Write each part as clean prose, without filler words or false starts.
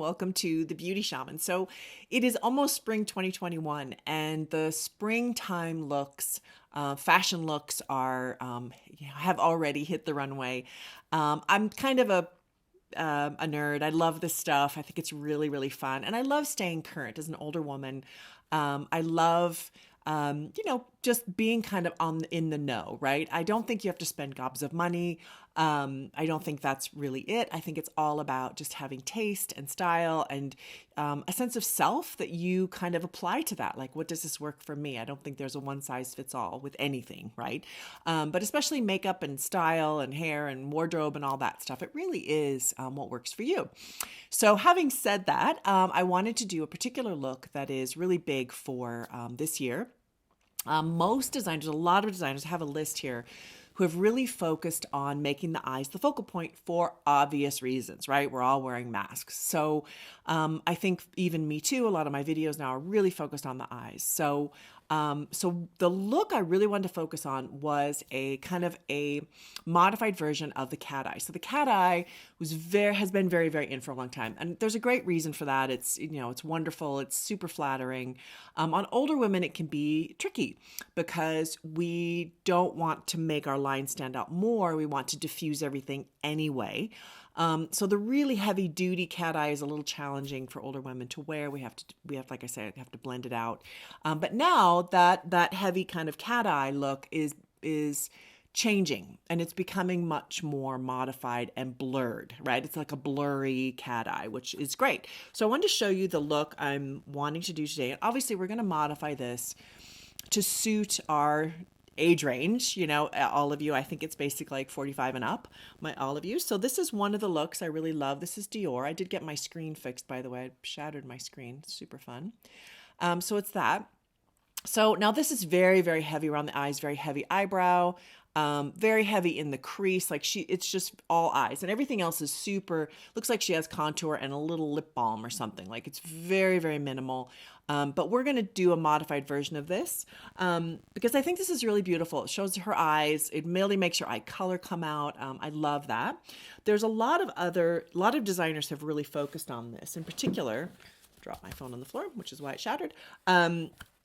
Welcome to the Beauty Shaman. So it is almost spring 2021 and the springtime looks, fashion looks have already hit the runway. I'm kind of a nerd. I love this stuff. I think it's really, really fun. And I love staying current as an older woman. I love, just being kind of in the know, right? I don't think you have to spend gobs of money. I don't think that's really it. I think it's all about just having taste and style and a sense of self that you kind of apply to that. Like, what does this work for me? I don't think there's a one size fits all with anything, right? But especially makeup and style and hair and wardrobe and all that stuff, it really is what works for you. So, having said that, I wanted to do a particular look that is really big for this year. Most designers, a lot of designers have a list here who have really focused on making the eyes the focal point for obvious reasons, right? We're all wearing masks. So I think even me too, a lot of my videos now are really focused on the eyes. So the look I really wanted to focus on was a kind of a modified version of the cat eye. So the cat eye has been very, very in for a long time. And there's a great reason for that. It's wonderful. It's super flattering. On older women, it can be tricky because we don't want to make our lines stand out more. We want to diffuse everything anyway. So the really heavy duty cat eye is a little challenging for older women to wear. We have, like I said, have to blend it out. But now that heavy kind of cat eye look is changing and it's becoming much more modified and blurred, right? It's like a blurry cat eye, which is great. So I wanted to show you the look I'm wanting to do today. And obviously we're going to modify this to suit our age range, all of you. I think it's basically like 45 and up, all of you. So this is one of the looks I really love. This is Dior. I did get my screen fixed, by the way. I shattered my screen. Super fun. So it's that. So now this is very, very heavy around the eyes, very heavy eyebrow, very heavy in the crease. It's just all eyes, and everything else is looks like she has contour and a little lip balm or something. Like, it's very, very minimal. But we're going to do a modified version of this because I think this is really beautiful. It shows her eyes. It really makes her eye color come out. I love that. There's a lot of designers have really focused on this. In particular, dropped my phone on the floor, which is why it shattered.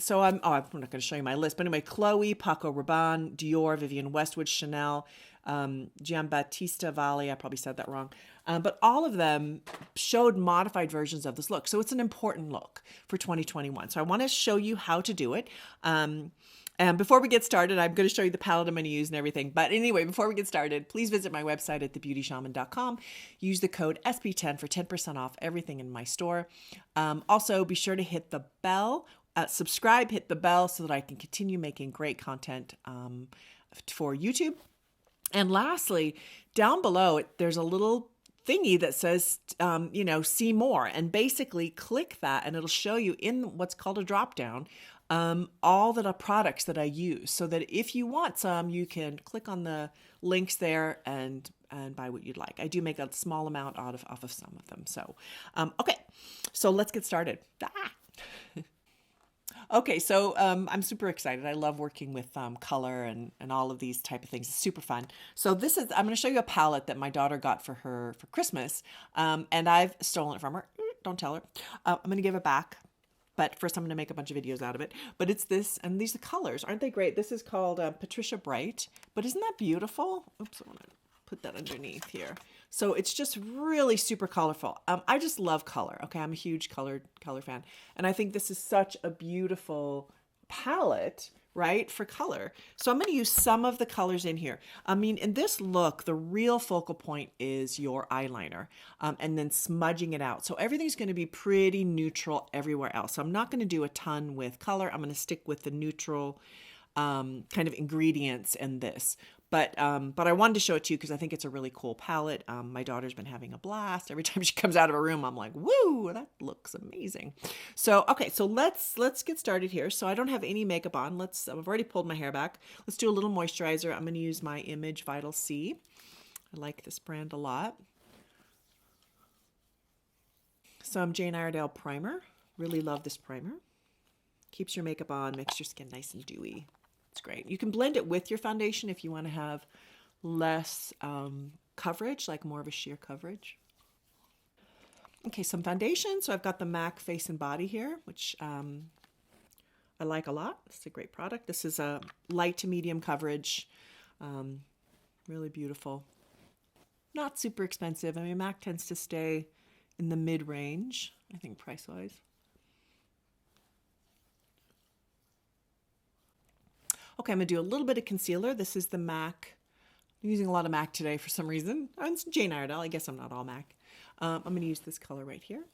So I'm not going to show you my list, but anyway, Chloe, Paco Rabanne, Dior, Vivienne Westwood, Chanel, Giambattista Valli, I probably said that wrong. But all of them showed modified versions of this look. So it's an important look for 2021. So I want to show you how to do it. And before we get started, I'm going to show you the palette I'm going to use and everything. But anyway, before we get started, please visit my website at thebeautyshaman.com. Use the code SP10 for 10% off everything in my store. Also, be sure to hit the bell, subscribe, hit the bell so that I can continue making great content for YouTube. And lastly, down below, there's a little thingy that says, see more. And basically click that and it'll show you in what's called a drop down all the products that I use, so that if you want some, you can click on the links there and buy what you'd like. I do make a small amount off of some of them. So, okay, so let's get started. Okay, so I'm super excited. I love working with color and all of these type of things. It's super fun. So I'm going to show you a palette that my daughter got for her for Christmas, and I've stolen it from her. Don't tell her. I'm going to give it back. But first I'm going to make a bunch of videos out of it. But it's this, and these are colors. Aren't they great? This is called Patricia Bright. But isn't that beautiful? Oops, I want to put that underneath here. So it's just really super colorful. I just love color. Okay, I'm a huge color fan. And I think this is such a beautiful palette, right, for color. So I'm going to use some of the colors in here. I mean, in this look, the real focal point is your eyeliner and then smudging it out. So everything's going to be pretty neutral everywhere else. So I'm not going to do a ton with color. I'm going to stick with the neutral kind of ingredients in this. But I wanted to show it to you because I think it's a really cool palette. My daughter's been having a blast. Every time she comes out of a room, I'm like, woo, that looks amazing. So, okay, so let's get started here. So I don't have any makeup on. I've already pulled my hair back. Let's do a little moisturizer. I'm going to use my Image Vital C. I like this brand a lot. Some Jane Iredale primer. Really love this primer. Keeps your makeup on, makes your skin nice and dewy. It's great. You can blend it with your foundation if you want to have less coverage, like more of a sheer coverage. Okay, some foundation. So I've got the MAC Face and Body here, which I like a lot. It's a great product. This is a light to medium coverage. Um, really beautiful. Not super expensive. I mean, MAC tends to stay in the mid-range, I think, price-wise. Okay, I'm going to do a little bit of concealer. This is the MAC. I'm using a lot of MAC today for some reason. It's Jane Iredale. I guess I'm not all MAC. I'm going to use this color right here.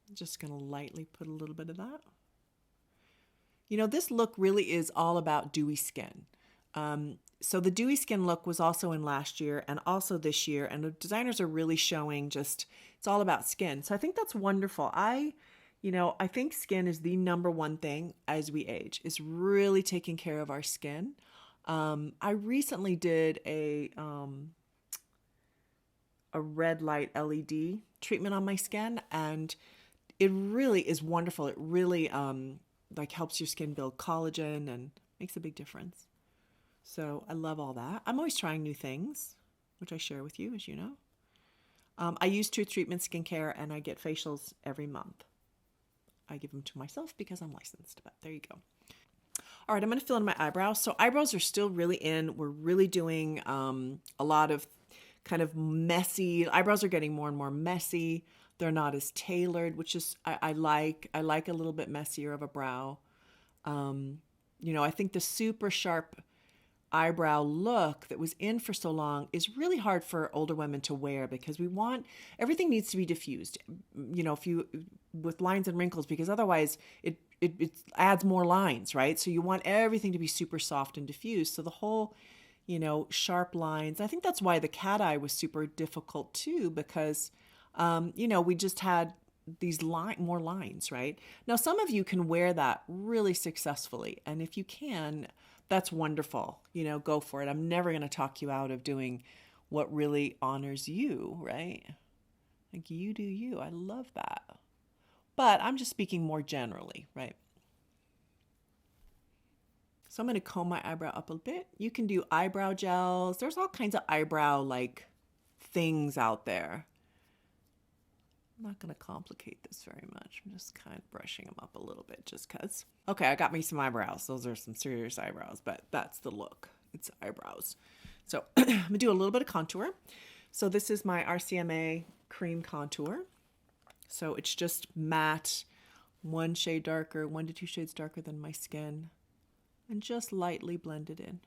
I'm just going to lightly put a little bit of that. You know, this look really is all about dewy skin. So the dewy skin look was also in last year and also this year, and the designers are really showing just, it's all about skin. So I think that's wonderful. I think skin is the number one thing as we age, is really taking care of our skin. I recently did a red light LED treatment on my skin, and it really is wonderful. It really like helps your skin build collagen and makes a big difference. So I love all that. I'm always trying new things, which I share with you, as you know. I use Truth Treatment Skincare, and I get facials every month. I give them to myself because I'm licensed, but there you go. All right, I'm going to fill in my eyebrows. So eyebrows are still really in. We're really doing a lot of kind of messy. Eyebrows are getting more and more messy. They're not as tailored, which is I like. I like a little bit messier of a brow. I think the super sharp eyebrow look that was in for so long is really hard for older women to wear, because everything needs to be diffused, if you with lines and wrinkles, because otherwise it adds more lines, right? So you want everything to be super soft and diffused. So the whole, sharp lines. I think that's why the cat eye was super difficult too, because we just had these more lines, right? Now, some of you can wear that really successfully, and if you can, that's wonderful. Go for it. I'm never going to talk you out of doing what really honors you, right? Like, you do you. I love that. But I'm just speaking more generally, right? So I'm going to comb my eyebrow up a bit. You can do eyebrow gels. There's all kinds of eyebrow like things out there. I'm not going to complicate this very much. I'm just kind of brushing them up a little bit just because. Okay, I got me some eyebrows. Those are some serious eyebrows, but that's the look. It's eyebrows. So I'm going to do a little bit of contour. So this is my RCMA cream contour. So it's just matte, 1 shade darker, 1 to 2 shades darker than my skin, and just lightly blend it in.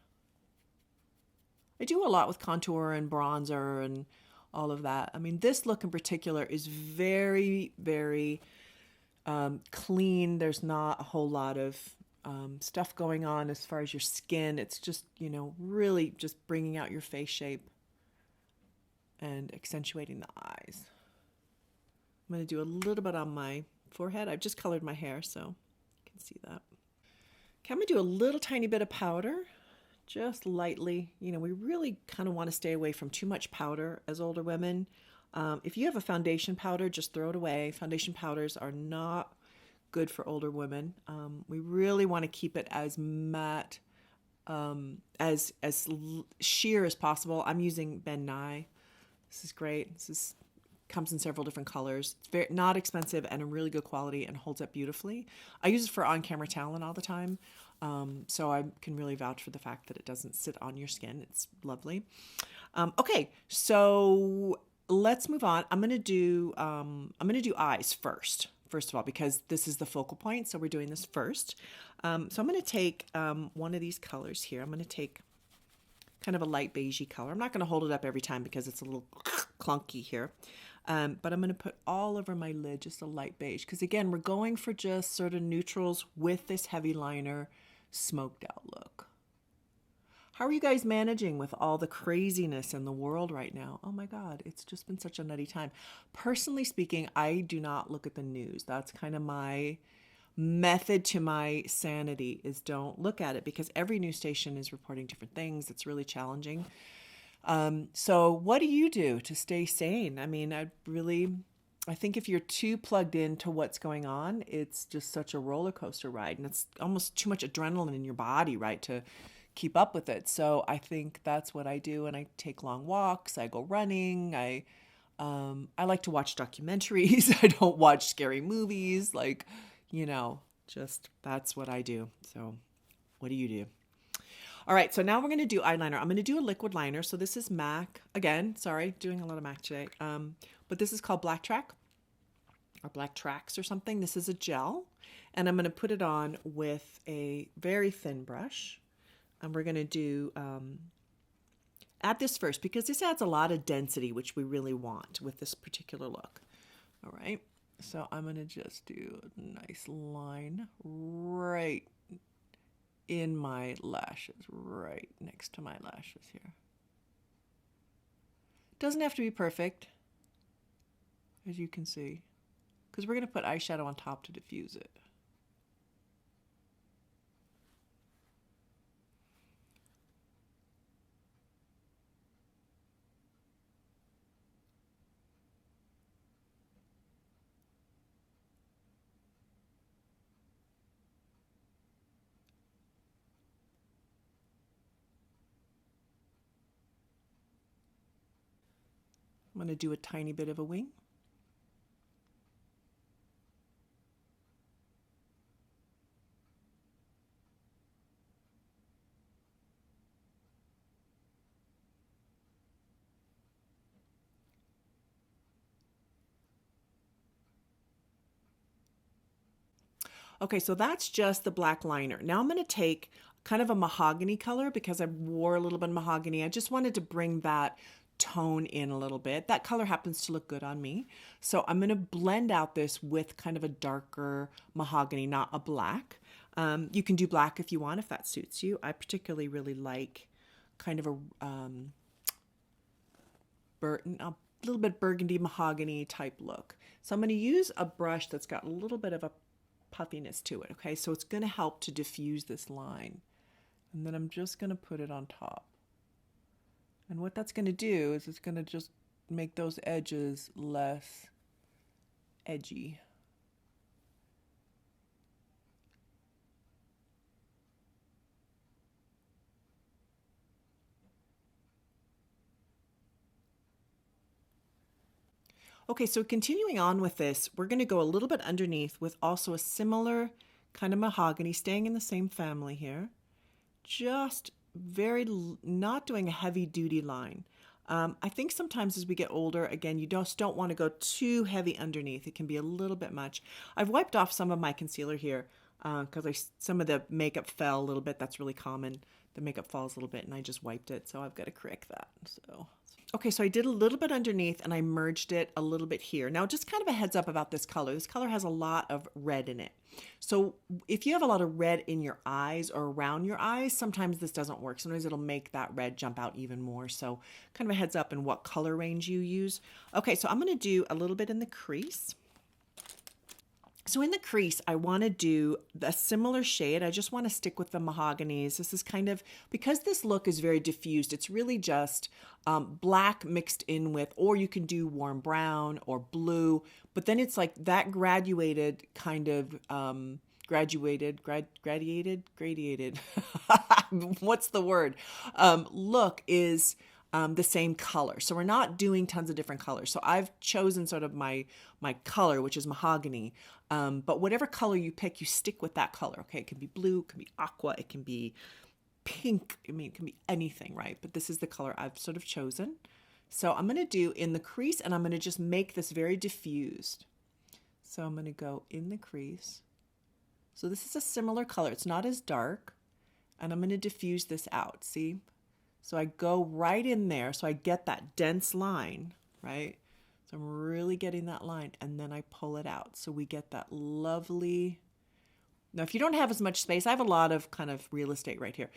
I do a lot with contour and bronzer and all of that. I mean, this look in particular is very, very clean. There's not a whole lot of stuff going on as far as your skin. It's just, really just bringing out your face shape and accentuating the eyes. I'm going to do a little bit on my forehead. I've just colored my hair, so you can see that. Okay, I'm going to do a little tiny bit of powder, just lightly. We really kind of want to stay away from too much powder as older women. If you have a foundation powder, just throw it away. Foundation powders are not good for older women. We really want to keep it as matte, as sheer as possible. I'm using Ben Nye. This is great. Comes in several different colors. It's very not expensive and a really good quality and holds up beautifully. I use it for on-camera talent all the time, so I can really vouch for the fact that it doesn't sit on your skin. It's lovely. Okay, so let's move on. I'm gonna do eyes first of all, because this is the focal point. So we're doing this first. So I'm gonna take one of these colors here. I'm gonna take kind of a light beigey color. I'm not gonna hold it up every time because it's a little clunky here. But I'm going to put all over my lid just a light beige, because again, we're going for just sort of neutrals with this heavy liner, smoked out look. How are you guys managing with all the craziness in the world right now? Oh my God, it's just been such a nutty time. Personally speaking, I do not look at the news. That's kind of my method to my sanity, is don't look at it, because every news station is reporting different things. It's really challenging. So what do you do to stay sane? I mean, I think if you're too plugged into what's going on, it's just such a roller coaster ride, and it's almost too much adrenaline in your body, right, to keep up with it. So I think that's what I do. And I take long walks. I go running. I I like to watch documentaries. I don't watch scary movies. Like, just that's what I do. So, what do you do? All right, so now we're going to do eyeliner. I'm going to do a liquid liner. So this is MAC. Again, sorry, doing a lot of MAC today. But this is called Black Track or Black Tracks or something. This is a gel. And I'm going to put it on with a very thin brush. And we're going to do, add this first because this adds a lot of density, which we really want with this particular look. All right, so I'm going to just do a nice line right in my lashes, right next to my lashes here. Doesn't have to be perfect, as you can see, because we're going to put eyeshadow on top to diffuse it. I'm going to do a tiny bit of a wing. Okay, so that's just the black liner. Now I'm going to take kind of a mahogany color because I wore a little bit of mahogany. I just wanted to bring that tone in a little bit. That color happens to look good on me. So I'm going to blend out this with kind of a darker mahogany, not a black. You can do black if you want, if that suits you. I particularly really like kind of a little bit burgundy mahogany type look. So I'm going to use a brush that's got a little bit of a puffiness to it. Okay, so it's going to help to diffuse this line. And then I'm just going to put it on top. And what that's going to do is it's going to just make those edges less edgy. Okay, so continuing on with this, we're going to go a little bit underneath with also a similar kind of mahogany, staying in the same family here. Just not doing a heavy duty line. I think sometimes as we get older, again, you just don't want to go too heavy underneath. It can be a little bit much. I've wiped off some of my concealer here because some of the makeup fell a little bit. That's really common. The makeup falls a little bit and I just wiped it. So I've got to correct that. Okay, so I did a little bit underneath and I merged it a little bit here. Now, just kind of a heads up about this color. This color has a lot of red in it. So if you have a lot of red in your eyes or around your eyes, sometimes this doesn't work. Sometimes it'll make that red jump out even more. So kind of a heads up in what color range you use. Okay, so I'm going to do a little bit in the crease. So in the crease, I want to do a similar shade. I just want to stick with the mahoganies. This is kind of, because this look is very diffused, it's really just black mixed in with, or you can do warm brown or blue, but then it's like that graduated kind of, gradiated, what's the word? Look is the same color. So we're not doing tons of different colors. So I've chosen sort of my color, which is mahogany. But whatever color you pick, you stick with that color. Okay, it can be blue, it can be aqua, it can be pink. I mean, it can be anything, right? But this is the color I've sort of chosen. So I'm going to do in the crease, and I'm going to just make this very diffused. So I'm going to go in the crease. So this is a similar color. It's not as dark. And I'm going to diffuse this out. See? So I go right in there, so I get that dense line, right? So I'm really getting that line, and then I pull it out. So we get that lovely... Now, if you don't have as much space, I have a lot of kind of real estate right here.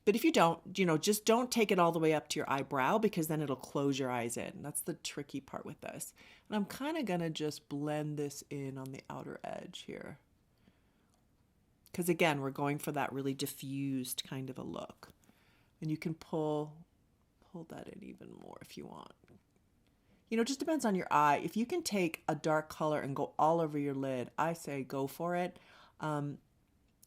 But if you don't, just don't take it all the way up to your eyebrow because then it'll close your eyes in. That's the tricky part with this. And I'm kind of going to just blend this in on the outer edge here. Because again, we're going for that really diffused kind of a look. And you can pull that in even more if you want. It just depends on your eye. If you can take a dark color and go all over your lid, I say go for it.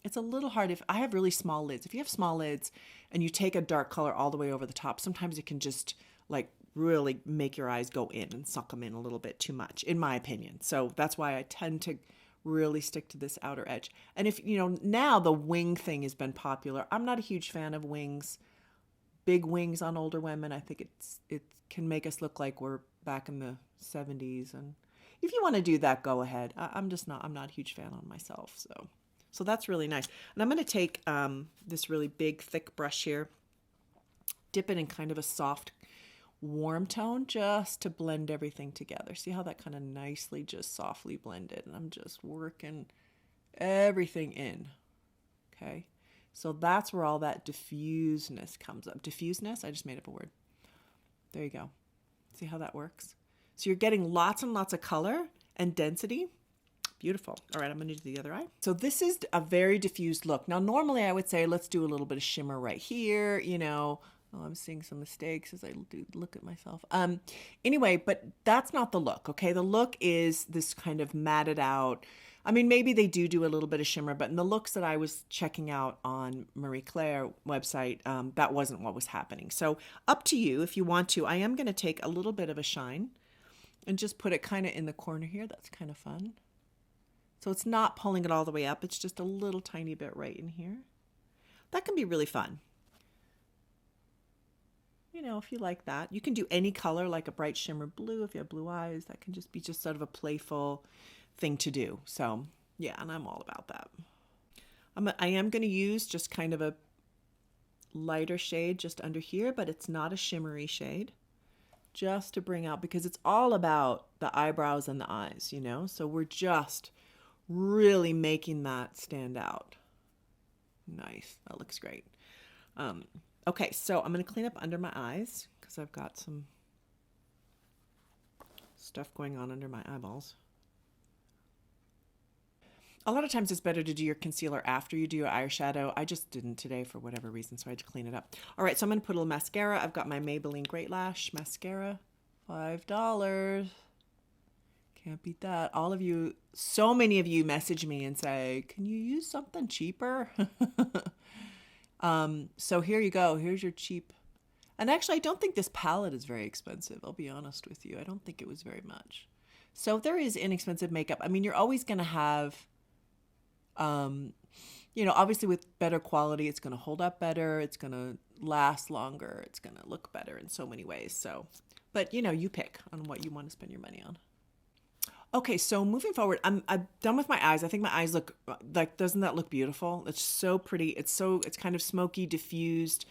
It's a little hard if I have really small lids. If you have small lids and you take a dark color all the way over the top, sometimes it can just like really make your eyes go in and suck them in a little bit too much, in my opinion. So that's why I tend to really stick to this outer edge. And if, now the wing thing has been popular. I'm not a huge fan of wings, big wings on older women. I think it can make us look like we're back in the 70s. And if you want to do that, go ahead. I'm not a huge fan on myself. So that's really nice. And I'm going to take this really big, thick brush here, dip it in kind of a soft, warm tone just to blend everything together. See how that kind of nicely just softly blended? And I'm just working everything in. Okay. So that's where all that diffuseness comes up. Diffuseness? I just made up a word. There you go. See how that works? So you're getting lots and lots of color and density. Beautiful. All right, I'm going to do the other eye. So this is a very diffused look. Now, normally I would say, let's do a little bit of shimmer right here, Oh, I'm seeing some mistakes as I look at myself. Anyway, but that's not the look, okay? The look is this kind of matted out. I mean, maybe they do a little bit of shimmer, but in the looks that I was checking out on Marie Claire website, that wasn't what was happening. So up to you if you want to. I am going to take a little bit of a shine and just put it kind of in the corner here. That's kind of fun. So it's not pulling it all the way up. It's just a little tiny bit right in here. That can be really fun. If you like that, you can do any color, like a bright shimmer blue. If you have blue eyes, that can just be sort of a playful thing to do. So yeah, and I'm all about that. I am going to use just kind of a lighter shade just under here, but it's not a shimmery shade, just to bring out, because it's all about the eyebrows and the eyes, so we're just really making that stand out. Nice. That looks great. Okay, so I'm going to clean up under my eyes because I've got some stuff going on under my eyeballs. A lot of times it's better to do your concealer after you do your eyeshadow. I just didn't today for whatever reason, so I had to clean it up. All right, so I'm going to put a little mascara. I've got my Maybelline Great Lash mascara, $5. Can't beat that. All of you, so many of you message me and say, can you use something cheaper? So here you go. Here's your cheap. And actually, I don't think this palette is very expensive. I'll be honest with you. I don't think it was very much. So there is inexpensive makeup. I mean, you're always going to have, obviously with better quality, it's going to hold up better. It's going to last longer. It's going to look better in so many ways. So, but you pick on what you want to spend your money on. Okay, so moving forward, I'm done with my eyes. I think my eyes look like, doesn't that look beautiful? It's so pretty. It's kind of smoky, diffused,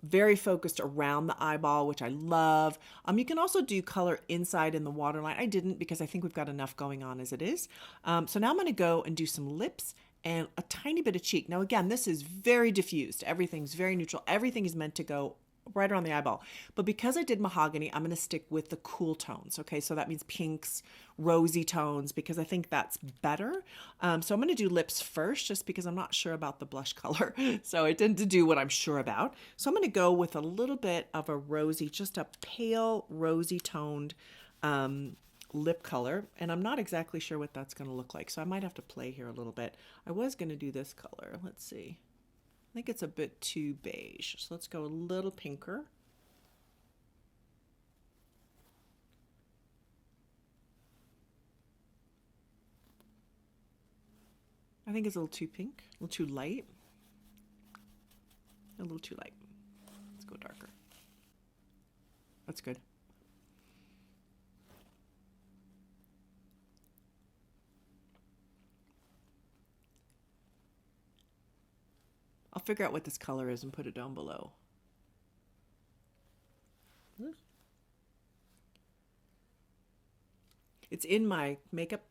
very focused around the eyeball, which I love. You can also do color inside in the waterline. I didn't because I think we've got enough going on as it is. So now I'm going to go and do some lips and a tiny bit of cheek. Now, again, this is very diffused. Everything's very neutral. Everything is meant to go right around the eyeball. But because I did mahogany, I'm going to stick with the cool tones. Okay, so that means pinks, rosy tones, because I think that's better. So I'm going to do lips first, just because I'm not sure about the blush color. So I tend to do what I'm sure about. So I'm going to go with a little bit of a rosy, just a pale rosy toned lip color. And I'm not exactly sure what that's going to look like. So I might have to play here a little bit. I was going to do this color. Let's see. I think it's a bit too beige. So let's go a little pinker. I think it's a little too pink, a little too light. A little too light. Let's go darker. That's good. I'll figure out what this color is and put it down below. It's in my makeup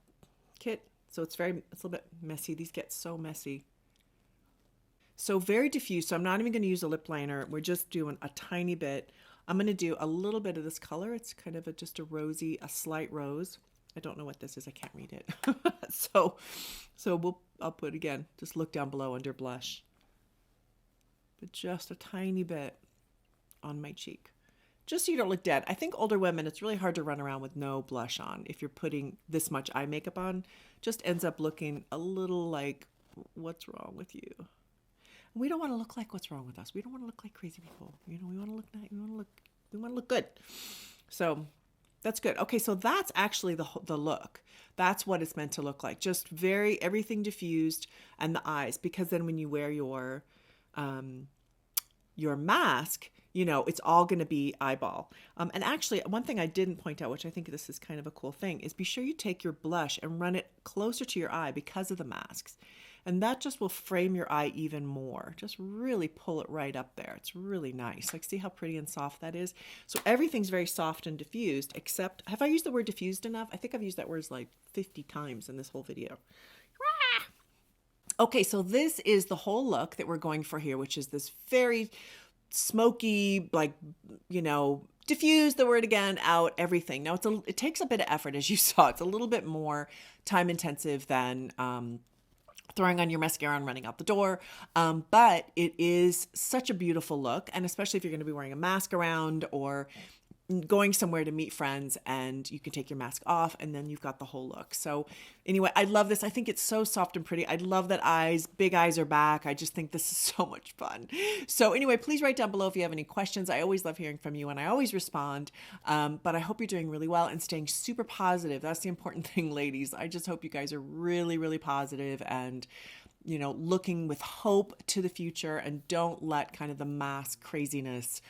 kit, so it's a little bit messy. These get so messy. So very diffuse, so I'm not even going to use a lip liner. We're just doing a tiny bit. I'm going to do a little bit of this color. It's kind of just a rosy, a slight rose. I don't know what this is. I can't read it. So I'll put, again, just look down below under blush. But just a tiny bit on my cheek, just so you don't look dead. I think older women, it's really hard to run around with no blush on. If you're putting this much eye makeup on, just ends up looking a little like, what's wrong with you? And we don't want to look like what's wrong with us. We don't want to look like crazy people. We want to look nice. We want to look good. So that's good. Okay, so that's actually the look. That's what it's meant to look like. Just very everything diffused and the eyes, because then when you wear um, your mask, it's all going to be eyeball. And actually, one thing I didn't point out, which I think this is kind of a cool thing, is be sure you take your blush and run it closer to your eye because of the masks. And that just will frame your eye even more. Just really pull it right up there. It's really nice. Like, see how pretty and soft that is? So everything's very soft and diffused, except, have I used the word diffused enough? I think I've used that word like 50 times in this whole video. Okay, so this is the whole look that we're going for here, which is this very smoky, like, diffuse, the word again, out, everything. Now, it takes a bit of effort, as you saw. It's a little bit more time intensive than throwing on your mascara and running out the door. But it is such a beautiful look. And especially if you're going to be wearing a mask around or going somewhere to meet friends, and you can take your mask off and then you've got the whole look. So anyway, I love this. I think it's so soft and pretty. I love that big eyes are back. I just think this is so much fun. So anyway, please write down below if you have any questions. I always love hearing from you and I always respond. But I hope you're doing really well and staying super positive. That's the important thing, ladies. I just hope you guys are really, really positive and looking with hope to the future, and don't let kind of the mask craziness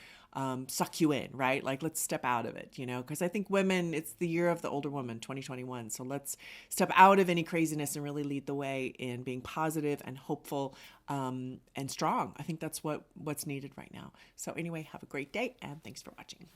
suck you in, right? Like, let's step out of it, because I think women, it's the year of the older woman, 2021. So let's step out of any craziness and really lead the way in being positive and hopeful and strong. I think that's what's needed right now. So anyway, have a great day and thanks for watching.